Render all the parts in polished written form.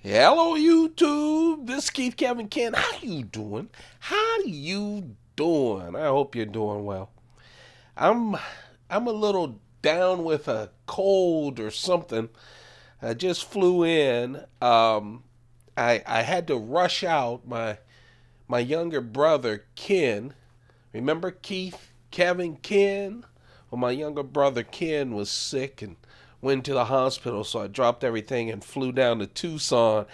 Hello YouTube, this is Keith Kevin Ken. How you doing? How you doing? I hope you're doing well. I'm I'm a little down with a cold or something. I just flew in. I had to rush out. My younger brother Ken. Remember Keith Kevin Ken? Well, my younger brother Ken was sick and went to the hospital, so I dropped everything and flew down to Tucson.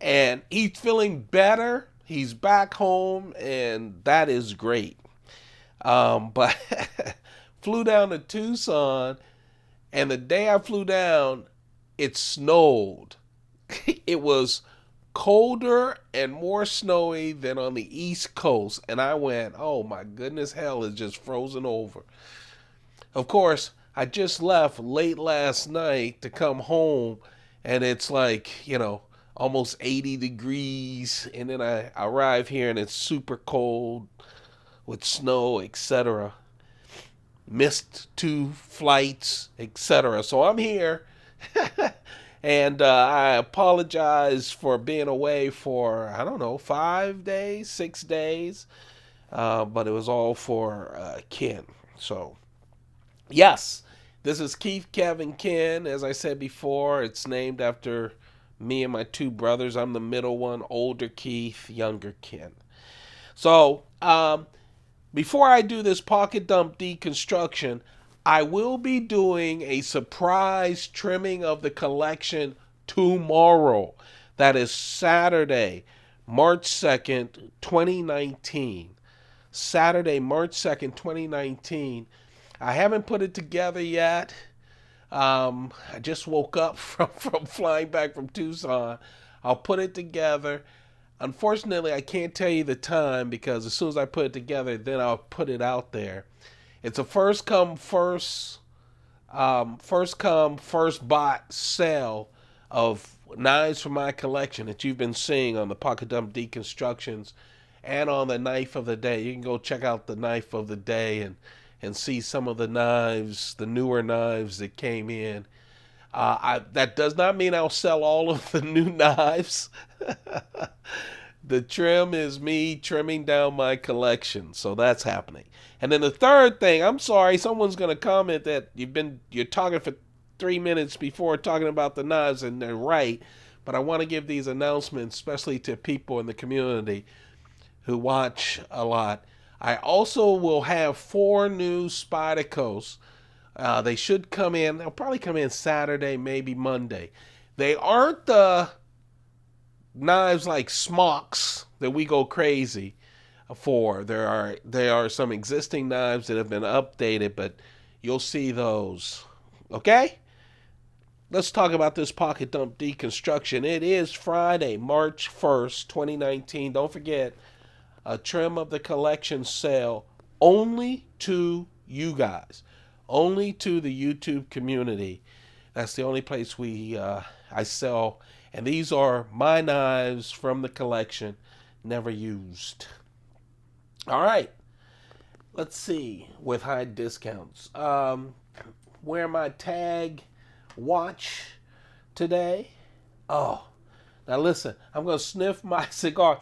And he's feeling better. He's back home, and that is great. But flew down to Tucson, and the day I flew down, it snowed. It was colder and more snowy than on the East Coast. And I went, oh my goodness, hell is just frozen over. Of course, I just left late last night to come home, and it's like, almost 80 degrees. And then I arrive here, and it's super cold with snow, etc. Missed 2 flights, etc. So I'm here. And I apologize for being away for, I don't know, 5 days, 6 days. But it was all for Ken. So, yes, this is Keith Kevin Ken. As I said before, it's named after me and my 2 brothers. I'm the middle one, older Keith, younger Ken. So, before I do this pocket dump deconstruction, I will be doing a surprise trimming of the collection tomorrow. That is Saturday, March 2nd, 2019. Saturday, March 2nd, 2019. I haven't put it together yet. I just woke up from flying back from Tucson. I'll put it together. Unfortunately, I can't tell you the time because as soon as I put it together, then I'll put it out there. It's a first come first bought sale of knives from my collection that you've been seeing on the Pocket Dump Deconstructions and on the Knife of the Day. You can go check out the Knife of the Day and see some of the knives, the newer knives that came in. That does not mean I'll sell all of the new knives. The trim is me trimming down my collection, so that's happening. And then the third thing, I'm sorry, someone's going to comment that you're talking for 3 minutes before talking about the knives, and they're right. But I want to give these announcements, especially to people in the community who watch a lot. I also will have 4 new Spydercos. They should come in. They'll probably come in Saturday, maybe Monday. They aren't the knives like smocks that we go crazy for. There are some existing knives that have been updated, but you'll see those. Okay? Let's talk about this pocket dump deconstruction. It is Friday, March 1st, 2019. Don't forget, a trim of the collection sale only to you guys. Only to the YouTube community. That's the only place I sell. And these are my knives from the collection, never used. All right. Let's see, with high discounts. Wear my tag watch today. Oh, now listen, I'm going to sniff my cigar.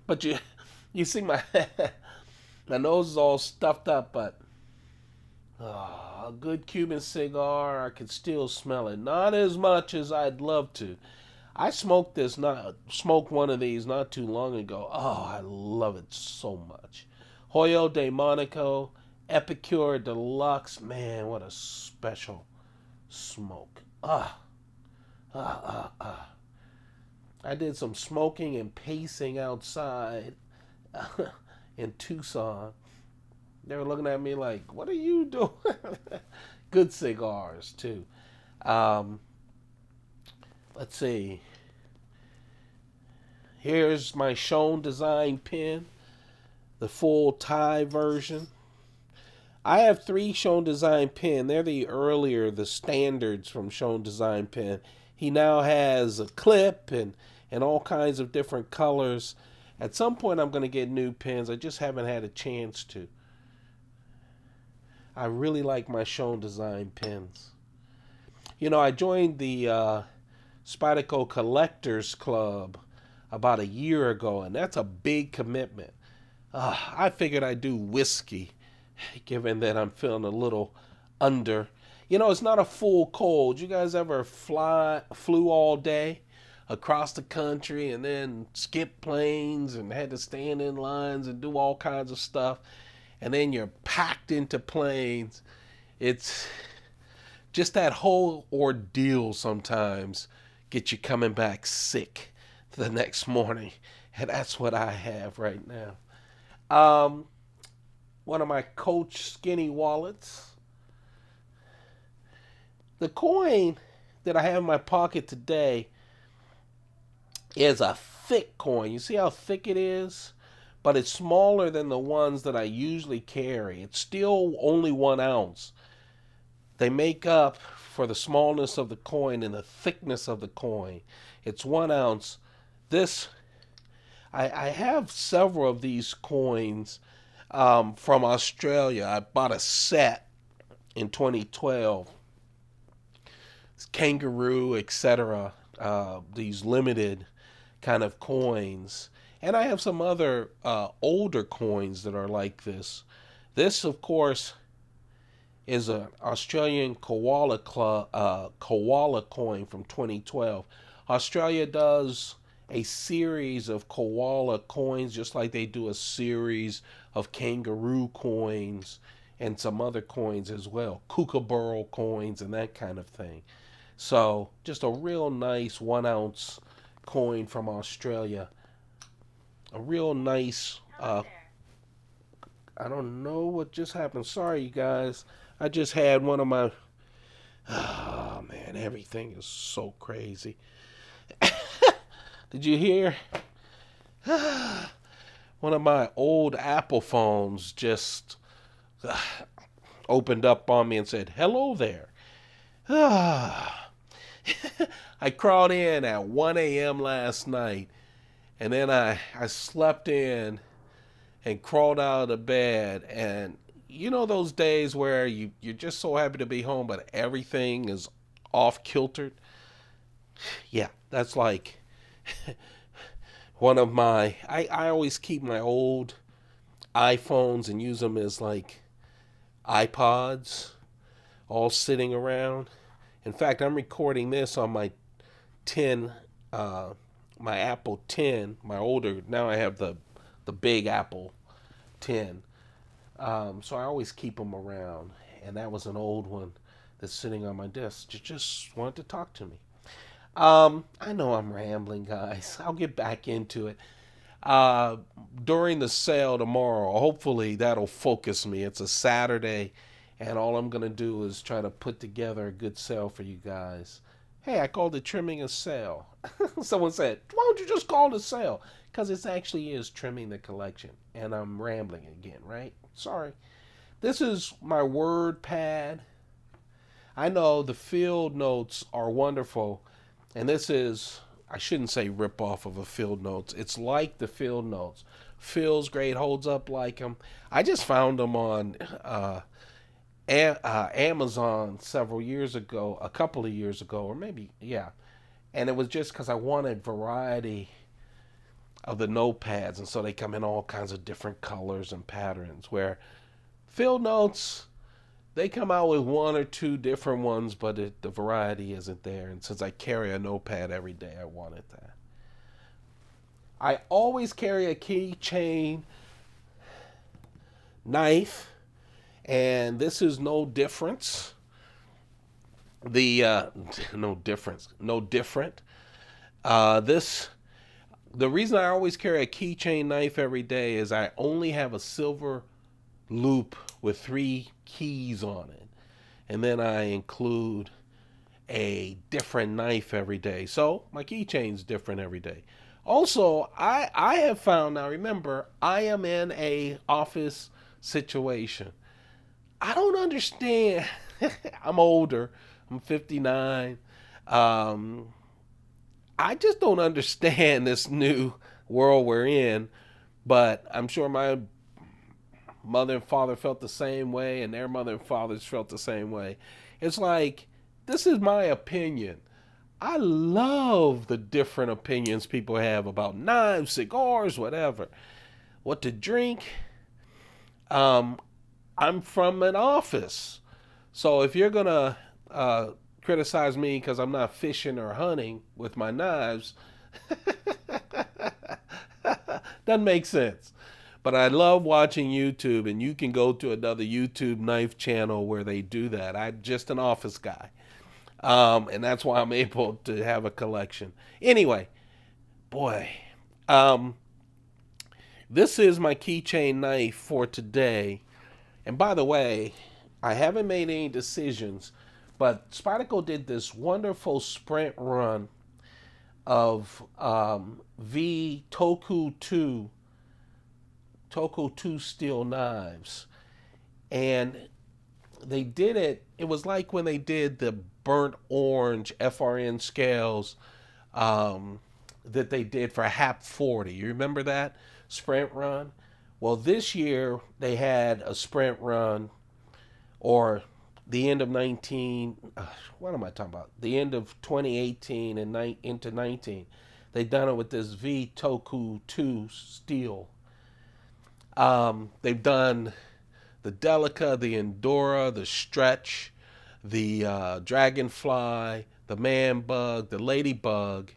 But you see my nose is all stuffed up, but a good Cuban cigar, I can still smell it. Not as much as I'd love to. I smoked one of these not too long ago. Oh, I love it so much. Hoyo de Monaco Epicure Deluxe. Man, what a special smoke. I did some smoking and pacing outside in Tucson. They were looking at me like, what are you doing? Good cigars, too. Let's see. Here's my Shown Design pen, the full tie version. I have 3 Shown Design pen. They're the standards from Shown Design pen. He now has a clip and all kinds of different colors. At some point, I'm going to get new pens. I just haven't had a chance to. I really like my Shown Design pens. I joined the Spyderco Collectors Club about a year ago, and that's a big commitment. I figured I'd do whiskey, given that I'm feeling a little under. You know, it's not a full cold. You guys ever flew all day across the country and then skip planes and had to stand in lines and do all kinds of stuff, and then you're packed into planes? It's just that whole ordeal sometimes get you coming back sick the next morning, and that's what I have right now. One of my Coach Skinny wallets. The coin that I have in my pocket today is a thick coin. You see how thick it is? But it's smaller than the ones that I usually carry. It's still only 1 ounce. They make up for the smallness of the coin and the thickness of the coin. It's 1 ounce. I have several of these coins from Australia. I bought a set in 2012. It's kangaroo, etc. These limited kind of coins. And I have some other older coins that are like this. This, of course, is an Australian koala coin from 2012. Australia does a series of koala coins, just like they do a series of kangaroo coins and some other coins as well, kookaburra coins and that kind of thing. So just a real nice 1 ounce coin from Australia. A real nice, I don't know what just happened. Sorry, you guys. I just had one of my, oh man, everything is so crazy. Did you hear? One of my old Apple phones just opened up on me and said, "Hello there." I crawled in at 1 a.m. last night, and then I slept in and crawled out of the bed. And you know those days where you're just so happy to be home, but everything is off kiltered? Yeah, that's like one of my, I always keep my old iPhones and use them as like iPods all sitting around. In fact, I'm recording this on my 10, my Apple 10, my older, now I have the big Apple 10. So I always keep them around. And that was an old one that's sitting on my desk. Just wanted to talk to me. I know I'm rambling, guys. I'll get back into it. During the sale tomorrow, hopefully that'll focus me. It's a Saturday, and all I'm going to do is try to put together a good sale for you guys. Hey, I called it trimming a sale. Someone said, why don't you just call it a sale? Because it actually is trimming the collection. And I'm rambling again, right? Sorry. This is my word pad. I know the field notes are wonderful. And this is, I shouldn't say rip off of a field notes. It's like the field notes. Feels great, holds up like them. I just found them on Amazon several years ago, a couple of years ago, or maybe, yeah. And it was just because I wanted variety of the notepads, and so they come in all kinds of different colors and patterns, where field notes, they come out with 1 or 2 different ones, but the variety isn't there. And since I carry a notepad every day, I wanted that. I always carry a keychain knife, and this is no difference. The no different. The reason I always carry a keychain knife every day is I only have a silver loop with 3 keys on it, and then I include a different knife every day, so my keychain's different every day. Also, I have found, now remember, I am in a office situation. I don't understand. I'm older, I'm 59. I just don't understand this new world we're in, but I'm sure my mother and father felt the same way, and their mother and fathers felt the same way. It's like, this is my opinion. I love the different opinions people have about knives, cigars, whatever. What to drink. I'm from an office. So if you're going to criticize me because I'm not fishing or hunting with my knives, doesn't make sense. But I love watching YouTube, and you can go to another YouTube knife channel where they do that. I'm just an office guy. And that's why I'm able to have a collection. Anyway, boy, this is my keychain knife for today. And by the way, I haven't made any decisions, but Spyderco did this wonderful sprint run of V Toku 2 steel knives. And they did it, it was like when they did the burnt orange FRN scales that they did for HAP 40. You remember that sprint run? Well, this year they had a sprint run, or the end of 19, what am I talking about? The end of 2018 and into 19. They done it with this V Toku 2 steel. They've done the Delica, the Endura, the Stretch, the Dragonfly, the ManBug, the Ladybug,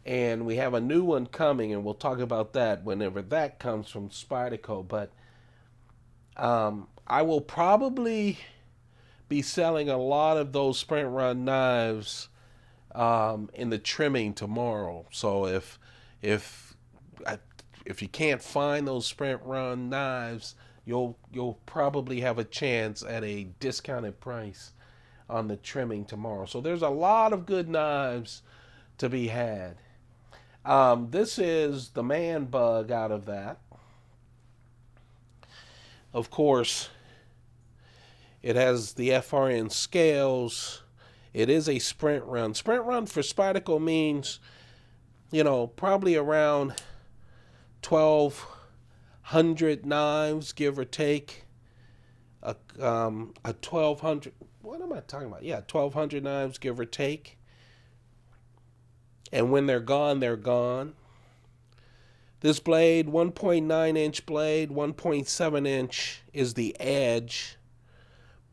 and we have a new one coming, and we'll talk about that whenever that comes from Spyderco. But I will probably be selling a lot of those sprint run knives in the trimming tomorrow. So if you can't find those sprint run knives, you'll probably have a chance at a discounted price on the trimming tomorrow. So there's a lot of good knives to be had. This is the ManBug out of that. Of course, it has the FRN scales. It is a sprint run. Sprint run for Spyderco means, you know, probably around 1,200 knives, give or take. A 1,200, what am I talking about? Yeah, 1,200 knives, give or take. And when they're gone, they're gone. This blade, 1.9 inch blade, 1.7 inch is the edge.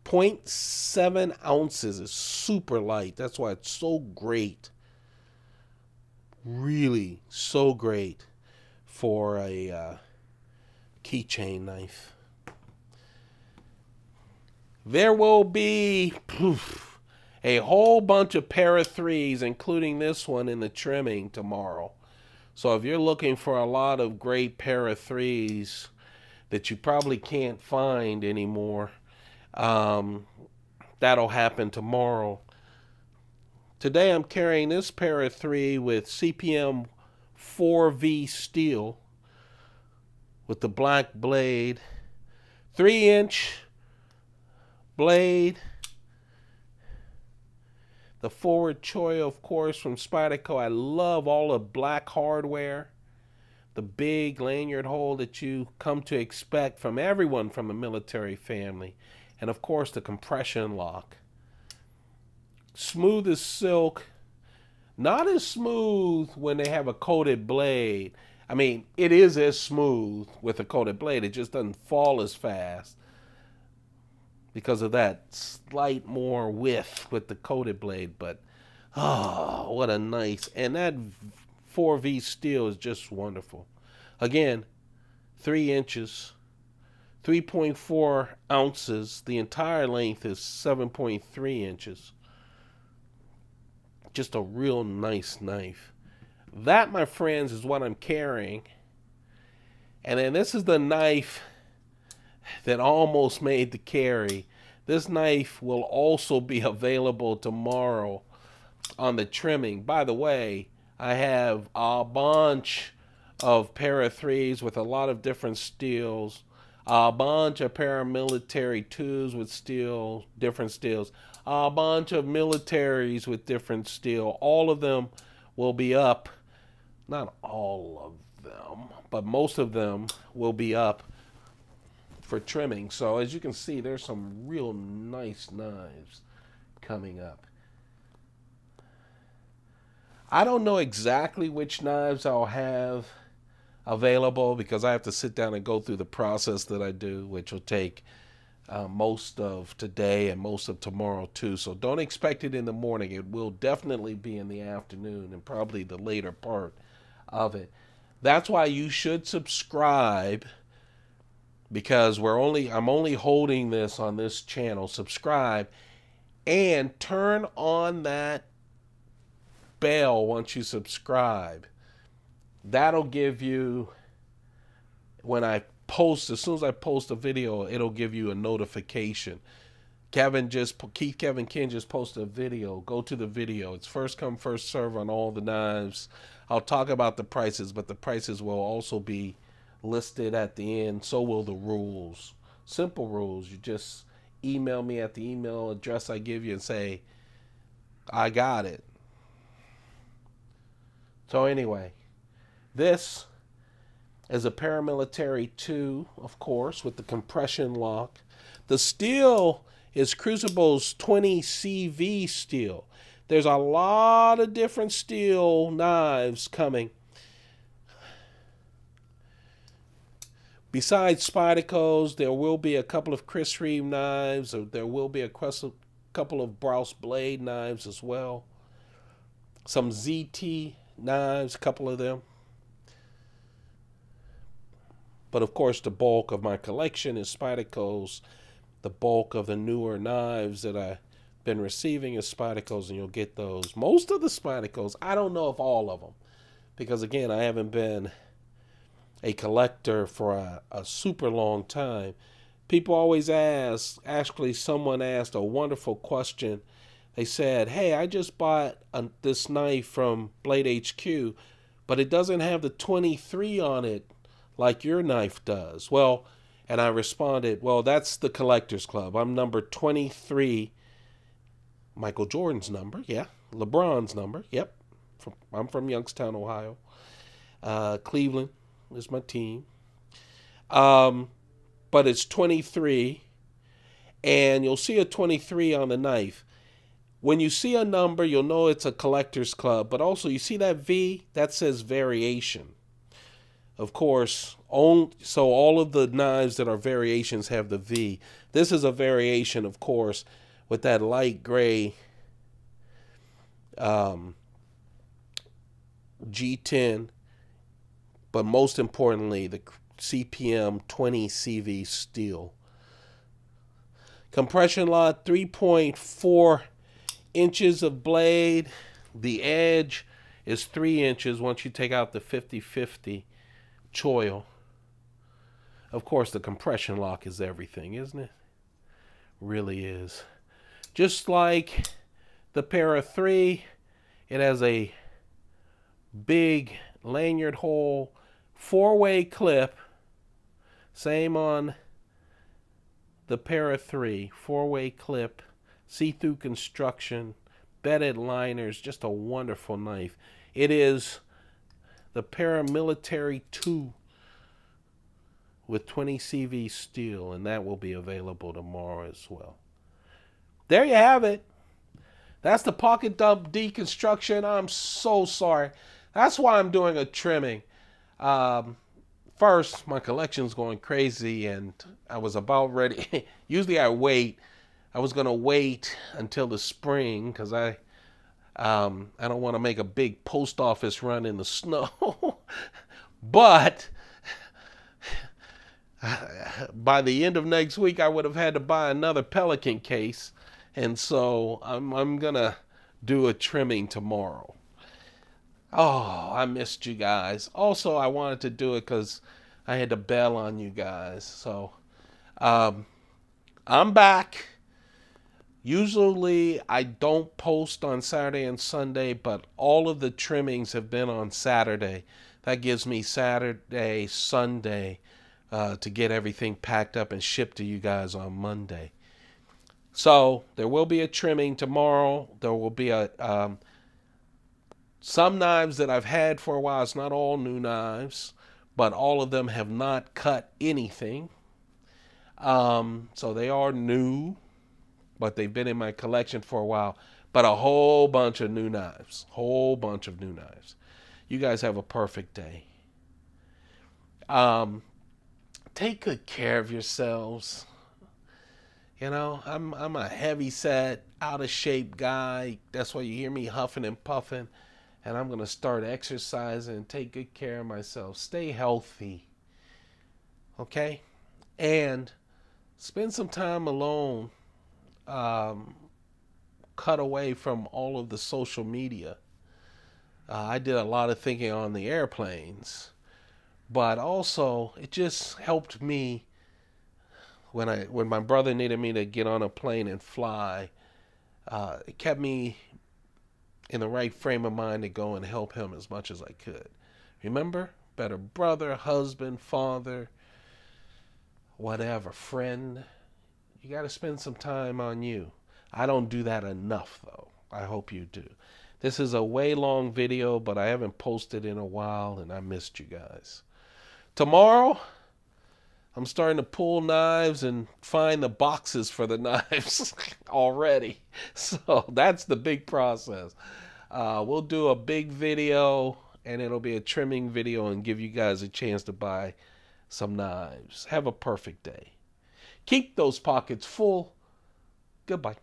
0.7 ounces is super light. That's why it's so great. Really so great for a keychain knife. There will be a whole bunch of para 3s, including this one, in the trimming tomorrow. So if you're looking for a lot of great para 3s that you probably can't find anymore, that'll happen tomorrow. Today I'm carrying this para 3 with CPM-4V steel with the black blade, 3-inch blade. The forward choy, of course, from Spyderco. I love all the black hardware. The big lanyard hole that you come to expect from everyone from a military family. And, of course, the compression lock. Smooth as silk. Not as smooth when they have a coated blade. I mean, it is as smooth with a coated blade. It just doesn't fall as fast because of that slight more width with the coated blade. But oh, what a nice, and that 4V steel is just wonderful. Again, 3 inches, 3.4 ounces. The entire length is 7.3 inches. Just a real nice knife. That, my friends, is what I'm carrying. And then this is the knife that almost made the carry. This knife will also be available tomorrow on the trimming. By the way, I have a bunch of para 3s with a lot of different steels, a bunch of paramilitary 2s with steel, different steels, a bunch of militaries with different steel. All of them will be up. Not all of them, but most of them will be up for trimming. So as you can see, there's some real nice knives coming up. I don't know exactly which knives I'll have available because I have to sit down and go through the process that I do, which will take most of today and most of tomorrow too. So don't expect it in the morning. It will definitely be in the afternoon and probably the later part of it. That's why you should subscribe, because I'm only holding this on this channel. Subscribe and turn on that bell once you subscribe. That'll give you, when I post, as soon as I post a video, it'll give you a notification. Keith Kevin Ken just posted a video. Go to the video. It's first come, first serve on all the knives. I'll talk about the prices, but the prices will also be listed at the end. So will the rules. Simple rules. You just email me at the email address I give you and say, I got it. So anyway, this is a ParaMilitary 2, of course, with the compression lock. The steel is Crucible's 20CV steel. There's a lot of different steel knives coming. Besides Spyderco's, there will be a couple of Chris Reeve knives, or there will be a couple of Browse blade knives as well. Some ZT knives, a couple of them. But of course, the bulk of my collection is Spyderco's. The bulk of the newer knives that I've been receiving is Spyderco's, and you'll get those. Most of the Spyderco's, I don't know if all of them, because again, I haven't been a collector for a super long time. People always ask, actually someone asked a wonderful question. They said, hey, I just bought this knife from Blade HQ, but it doesn't have the 23 on it like your knife does. Well, and I responded, well, that's the Collectors Club. I'm number 23. Michael Jordan's number, yeah. LeBron's number, yep. I'm from Youngstown, Ohio. Cleveland is my team. But it's 23, and you'll see a 23 on the knife. When you see a number, you'll know it's a Collectors Club, but also you see that V? That says variation. Of course, so all of the knives that are variations have the V. This is a variation, of course, with that light gray G10, but most importantly, the CPM-20CV steel. Compression lot, 3.4 inches of blade. The edge is 3 inches once you take out the 50-50 choil. Of course, the compression lock is everything, isn't it? Really is. Just like the Para 3, it has a big lanyard hole, 4-way clip. Same on the Para 3, 4-way clip, see-through construction, bedded liners, just a wonderful knife. It is the ParaMilitary 2 with 20CV steel, and that will be available tomorrow as well. There you have it. That's the pocket dump deconstruction. I'm so sorry. That's why I'm doing a trimming. First, my collection's going crazy, and I was about ready. Usually I wait. I was going to wait until the spring because I don't want to make a big post office run in the snow. But by the end of next week, I would have had to buy another Pelican case. And so I'm going to do a trimming tomorrow. Oh, I missed you guys. Also, I wanted to do it because I had to bail on you guys. So I'm back. Usually I don't post on Saturday and Sunday, but all of the trimmings have been on Saturday. That gives me Saturday, Sunday to get everything packed up and shipped to you guys on Monday. So there will be a trimming tomorrow. There will be some knives that I've had for a while. It's not all new knives, but all of them have not cut anything. So they are new, but they've been in my collection for a while. but a whole bunch of new knives. Whole bunch of new knives. You guys have a perfect day. Take good care of yourselves. You know, I'm a heavy set, out of shape guy. That's why you hear me huffing and puffing. And I'm going to start exercising and take good care of myself. Stay healthy. Okay? And spend some time alone. Cut away from all of the social media. I did a lot of thinking on the airplanes. But also, it just helped me when my brother needed me to get on a plane and fly. It kept me in the right frame of mind to go and help him as much as I could. Remember, better brother, husband, father, whatever, friend. You got to spend some time on you. I don't do that enough, though. I hope you do. This is a way long video, but I haven't posted in a while, and I missed you guys. Tomorrow, I'm starting to pull knives and find the boxes for the knives already. So that's the big process. We'll do a big video, and it'll be a trimming video and give you guys a chance to buy some knives. Have a perfect day. Keep those pockets full. Goodbye.